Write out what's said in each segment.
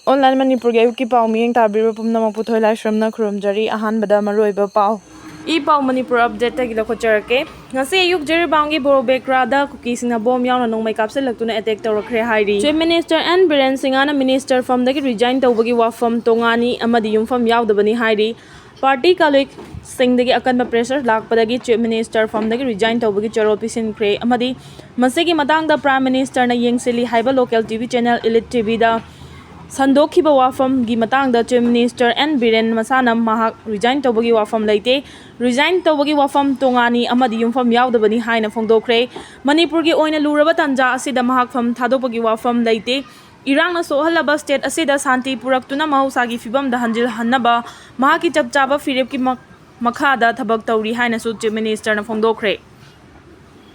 Online Manipuri ayuki pau miyeng tabiro pumnamang putoy laisramna khurumjari ahanbada maruiba pau. Pau Manipur update tagi LUCHINGPUREL Ngasi ayuk jeribangi borobekrada Kukising na bom yaw na nong may kapselaktuna attack TWKRE hairi. Chief Minister and Biren Singana Minister from the resign tawbagi wafam Tongani amadi yumfam yawdabani hairi. Party colleague singdagi akanba pressure lakpadagi Chief Minister from the resign tawbagi charol pisinkhre amadi masigi matangda Prime Minister na yengsili haiba local TV channel Elite TV da Sandokhiba wafam gi matangda Chief Minister and Biren Masana mahak resign tawbagi wafam leite resign tawbagi wafam Tongani amadi yumfam yawdabani haina phongdokre Manipur gi oina luraba tanja asida mahak fam thadopagi wafam leite Irang na sohalaba state asida santi puraktuna mahusagi fibam da hanjil hannaba mahaki chapchaba firep ki makhada thabak tawri haina su Chief Minister na phongdokre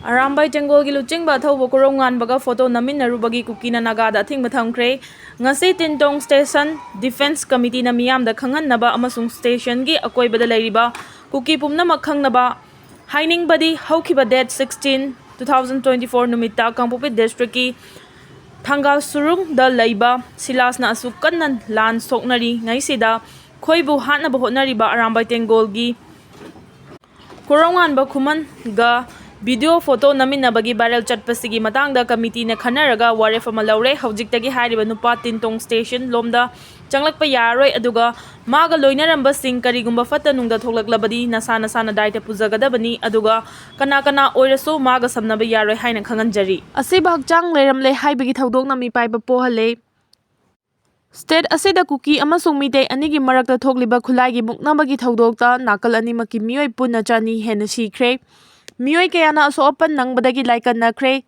Arambai Jengol gi luchingba thawbo KOROUNGANBA photo NAMMINARUBAG Kukina Naga da thingba thamkhre Ngasi Tintong Station Defense Committee na miyam da khangannaba amasung station gi akoibada leiriba Kuki pumnamak khangnaba hainingbadi hawkhiba date 16 2024 numita Kangpopi district ki Thangal Surung da leiba silasna asuk kannan lan soknari ngaisida khoibu hanaba hotnariba Arambai Jengol gi KOROUNGANBA khuman ga Video photo NAMMINARUBAG viral chatpasigi matangda committee na khanaraga waref ama laure haujiktagi hariba nupa Tintong station lomda changlakpa yaroi aduga maga loinaramba sing karigumba fatanungda thoklaklabadi nasana sana daita pujagadabani aduga kana oiraso maga samnaba yaroi haina khanganjari asiba hakchang leramle haibagi thodokna mi paiba pohale State asida Kuki amasung mitei anigi marakta thokliba khulaigi muknabagi thodokta nakal animaki mioi punna chani hena sikhre Miyoi kaya na aso open nang badagi laikan na kre.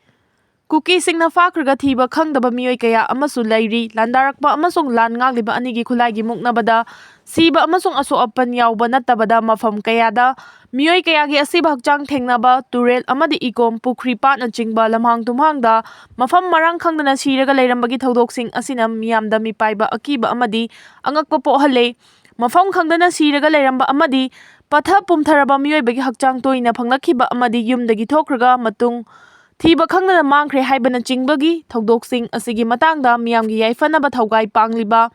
Kukising na fakraga thiba khangdaba miyoi kaya amasu lairi. Landarakba amasung lan ngagliba anigi khulaigi muknabada. Siba amasung aso open yawba natabada mafam kaya da. Miyoi kaya gi asiba hakchang thengnaba turel amadi ikom Twkhre pat na chingba lamhang tumhang da. Mafam marang khangdana siraga lairambagi thodok sing asina miyamda mipaiba akiba amadi angakpa pohale. Mafam khangdana siraga lairamba amadi Patha pumtharaba miyoibagi hakchang toina phanglakhiba amadi yumdagi thokraga matung thiba khangna mangkhre haibana chingbagi thodok-sing asigi matangda miyamgi yaifanaba thaugai pangliba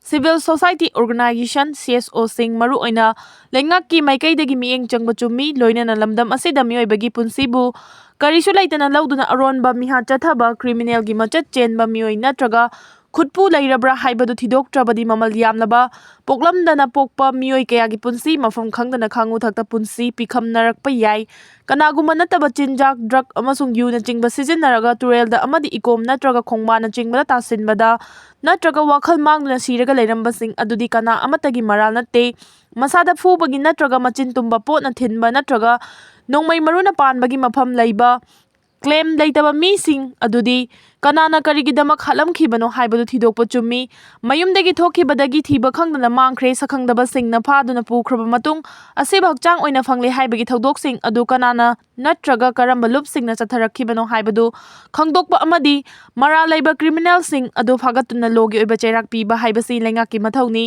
Civil Society Organization CSO sing maru oina lengakki maikaidagi mieng changba chummi loinana lamdam asida miyoibagi punsibu karisu laitana lauduna aronba miha chathaba criminal gi machat chenba miyoi natraga khutpu lairabra haibadu thidoktrabadi mamal yamlaba poklamdana pokpa miyoi kayagi punsi mafam khangdana khangu thakta punsi pikhamnarakpa yai kanaguma nataba chinjak drug amasung yu na chingba sijinnaraga turelda amadi ikom natraga khongba na chingba tasinbada natraga wakhal mangduna siraga lairamba sing adudi kana amatagi maral natte masada phubagi natraga machin tumba pot na thinba natraga nongmai maruna panbagi mafam laiba claim leitaba mi sing adudi kanana karigidamak halamkhibano haibadu thidokpa chummi mayumdagi thokhibadagi thiba khangdana mangkhre sakhangdaba singna phaduna pukhraba matung asiba hakchang oina phangle haibagi thodok sing adu kanana natraga karamba lup singna chatharakhibano haibadu khangdokpa amadi mara laiba criminal sing adu phagatuna logi oiba chairak piba haibasi lengaki mathawni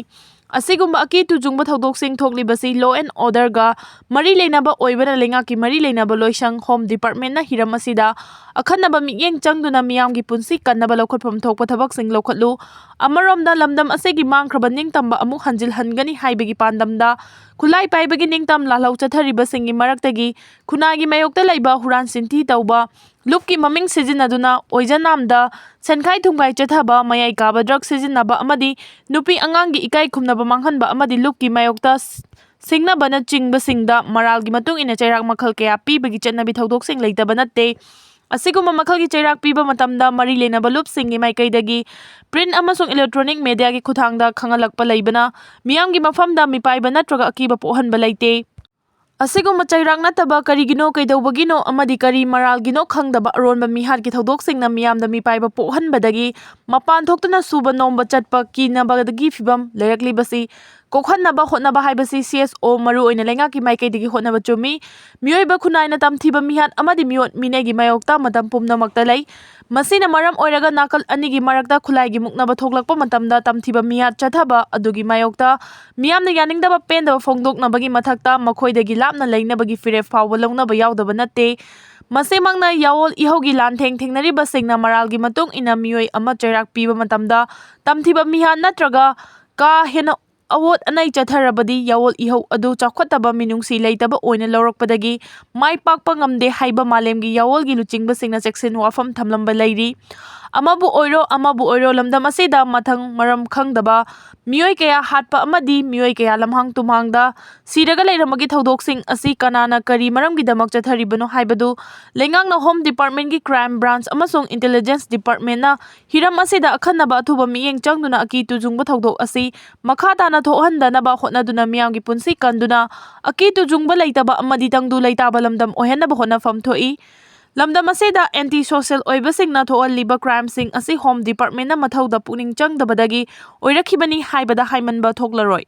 Asigumba aki tujungba thodok sing thoklibasi law and order ga mari leinaba oibana lengaki mari leinaba loisang home department na hiram asida akhanaba miyeng changduna miyamgi punsi kannaba lokhotpham thokpa thabak sing lokhatlu amaromda lamdam asegi mangkhraba ningtamba amuk hanjil hangani haibagi pandamda khulai paibagi ningtam lalau chathariba singi maraktagi khunagi mayokta laiba huran sinthi tauba Lupki maming sijinaduna oijanamda senkhai thungbai chathaba mayai kaba drug sijinaba amadi nupi angangi ikai khumnaba manghanba amadi lupki mayokta singnaba na chingba singda maralgi matung ina chairak makhal kaya pibagi chatnabi thodok sing leitaba natte asiguma makhalgi chairak piba matamda mari lenaba lup singi maikaidagi print amasung electronic media gi khuthangda khangalakpa leibana miyamgi mafamda mipaiba natraga akiba pohanba leite Asiguma chairak nataba karigino kaidawbagino amadi kari maralgino khangdaba aronba mihar ki thodok singna miyamda mipaiba pohanbadagi mapan thoktuna suba nomba chatpa kinabadagi fibam leirakli kokhanaba hotnaba haibasi CSO maru oina lengaki maikaidagi hotnaba chumi miyoiba khunaina tamthiba mihat amadi miyot minegi mayokta matam pumnamakta lei masina maram oiraga nakal anigi marakta khulaigi muknaba thoklakpa matamda tamthiba mihat chathaba adugi mayokta miyamna yaningdaba pendaba phongdoknabagi mathakta makhoidagi lapna leinabagi firef fawba launaba yawdaba natte ꯃꯁꯤꯃꯛꯅ ꯌꯥꯑꯣꯜ ꯏꯍꯧꯒꯤ ꯂꯥꯟꯊꯦꯡ ꯊꯦꯡꯅꯔꯤꯕꯁꯤꯡꯅ ꯃꯔꯥꯜꯒꯤ ꯃꯇꯨꯡ ꯏꯟꯅ ꯃꯤꯑꯣꯏ ꯑꯃ ꯆꯩꯔꯥꯛ ꯄꯤꯕ ꯃꯇꯝꯗ ꯇꯝꯊꯤꯕ ꯃꯤꯍꯥꯠ ꯅꯠꯇ꯭ꯔꯒ ꯀꯥ ꯍꯦꯟꯅ ꯑꯋꯣꯠ ꯑꯅꯩ ꯆꯠꯊꯔꯕꯗꯤ ꯌꯥꯑꯣꯜ ꯏꯍꯧ ꯑꯗꯨ ꯆꯥꯎꯈꯠꯇꯕ ꯃꯤꯅꯨꯡꯁꯤ ꯂꯩꯇꯕ ꯑꯣꯏꯅ ꯂꯧꯔꯛꯄꯗꯒꯤ ꯃꯥꯏ ꯄꯥꯛꯄ ꯉꯝꯗꯦ ꯍꯥꯏꯕ ꯃꯥꯂꯦꯝꯒꯤ ꯌꯥꯑꯣꯜꯒꯤ ꯂꯨꯆꯤꯡꯕꯁꯤꯡꯅ ꯆꯦꯛꯁꯤꯟ ꯋꯥꯐꯝ ꯊꯝꯂꯝꯕ ꯂꯩꯔꯤ꯫ ꯑꯃꯕꯨ ꯑꯣꯏꯔꯣ ꯂꯝꯗꯝ ꯑꯁꯤꯗ ꯃꯊꯪ ꯃꯔꯝ ꯈꯪꯗꯕ ꯃꯤꯑꯣꯏ ꯀꯌꯥ ꯍꯥꯠꯄ ꯑꯃꯗꯤ ꯃꯤꯑꯣꯏ ꯀꯌꯥ ꯂꯝꯍꯥꯡ ꯇꯨꯝꯍꯥꯡꯗ ꯁꯤꯔꯒ ꯂꯩꯔꯝꯕꯒꯤ ꯊꯧꯗꯣꯛꯁꯤꯡ ꯑꯁꯤ ꯀꯅꯥꯅ ꯀꯔꯤ ꯃꯔꯝꯒꯤꯗꯃꯛ ꯆꯠꯊꯔꯤꯕꯅꯣ ꯍꯥꯏꯕꯗꯨ ꯂꯩꯉꯥꯛꯅ ꯍꯣꯝ ꯗꯤꯄꯥꯔꯠꯃꯦꯟꯠꯀꯤ ꯀ꯭ꯔꯥꯏꯝ ꯕ꯭ꯔꯥꯟꯆ ꯑꯃꯁꯨꯡ ꯏꯟꯇꯦꯂꯤꯖꯦꯟꯁ ꯗꯤꯄꯥꯔꯠꯃꯦꯟꯠꯅ ꯍꯤꯔꯝ ꯑꯁꯤꯗ ꯑꯈꯟꯅꯕ ꯑꯊꯨꯕ ꯃꯤꯠꯌꯦꯡ ꯆꯪꯗꯨꯅ ꯑꯀꯤ ꯇꯨꯖꯨꯡꯕ ꯊꯧꯗꯣꯛ ꯑꯁꯤ ꯃꯈꯥ ꯇꯥꯅ ꯊꯣꯛꯍꯟꯗꯅꯕ ꯍꯣꯠꯅꯗꯨꯅ ꯃꯤꯌꯥꯝꯒꯤ ꯄꯨꯟꯁꯤ ꯀꯟꯗꯨꯅ ꯑꯀꯤ ꯇꯨꯖꯨꯡꯕ ꯂꯩꯇꯕ ꯑꯃꯗꯤ ꯇꯪꯗꯨ ꯂꯩꯇꯥꯕ ꯂꯝꯗꯝ ꯑꯣꯏꯍꯟꯅꯕ ꯍꯣꯠꯅꯐꯝ ꯊꯣꯛꯏ꯫ ꯂꯝꯗꯝ ꯑꯁꯤꯗ ꯑꯦꯟꯇꯤ ꯁꯣꯁꯤꯌꯦꯜ ꯑꯣꯏꯕꯁꯤꯡꯅ ꯊꯣꯛꯍꯜꯂꯤꯕ ꯀ꯭ꯔꯥꯏꯝꯁꯤꯡ ꯑꯁꯤ ꯍꯣꯝ ꯗꯤꯄꯥꯔꯠꯃꯦꯟꯠꯅ ꯃꯊꯧꯗ ꯄꯨꯛꯅꯤꯡ ꯆꯪꯗꯕꯗꯒꯤ ꯑꯣꯏꯔꯛꯈꯤꯕꯅꯤ ꯍꯥꯏꯕꯗ ꯍꯥꯏꯃꯟꯕ ꯊꯣꯛꯂꯔꯣꯏ꯫